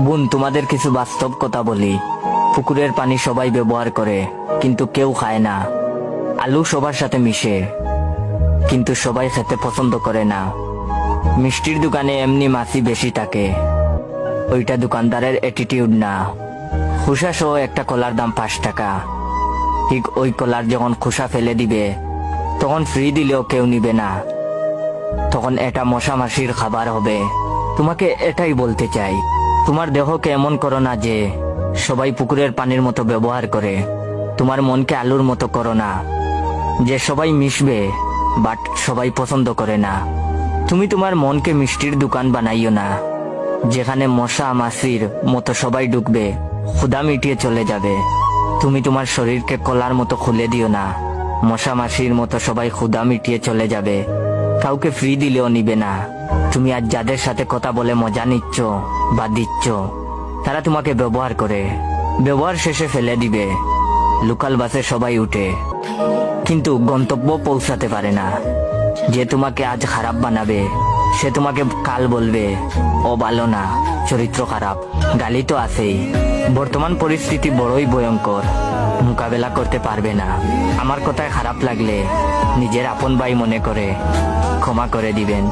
বোন, তোমাদের কিছু বাস্তব কথা বলি। পুকুরের পানি সবাই ব্যবহার করে, কিন্তু কেউ খায় না। আলু সবার সাথে মিশে, কিন্তু সবাই খেতে পছন্দ করে না। মিষ্টির দোকানে এমনি মাছি বেশি থাকে, ওইটা দোকানদারের অ্যাটিটিউড না। খোসা সহ একটা কলার দাম 5 টাকা। ঠিক ওই কলার যখন খোসা ফেলে দিবে, তখন ফ্রি দিলেও কেউ নিবে না। তখন এটা মশা মাছির খাবার হবে। তোমাকে এটাই বলতে চাই, তোমার দেহকে এমন করো না যে সবাই পুকুরের পানির মতো ব্যবহার করে। তোমার মনকে আলুর মতো করো না, যে সবাই মিশবে বাট সবাই পছন্দ করে না। তুমি তোমার মনকে মিষ্টির দোকান বানাইও না, যেখানে মশা মাছির মতো সবাই ঢুকবে, ক্ষুধা মিটিয়ে চলে যাবে। তুমি তোমার শরীরকে কলার মতো খুলে দিও না, মশা মাছির মতো সবাই ক্ষুধা মিটিয়ে চলে যাবে, কাউকে ফ্রি দিলেও নিবে না। তুমি আজ যাদের সাথে কথা বলে মজা নিচ্ছ বা দিচ্ছ, তারা তোমাকে ব্যবহার করে, ব্যবহার শেষে ফেলে দিবে। লোকাল বাসে সবাই উঠে, কিন্তু গন্তব্য পৌঁছাতে পারে না। যে তোমাকে আজ খারাপ বানাবে, সে তোমাকে কাল বলবে ও ভালো না, চরিত্র খারাপ। গালি তো আছেই। বর্তমান পরিস্থিতি বড়ই ভয়ঙ্কর, মোকাবেলা করতে পারবে না। আমার কথায় খারাপ লাগলে নিজের আপন ভাই মনে করে ক্ষমা করে দিবেন।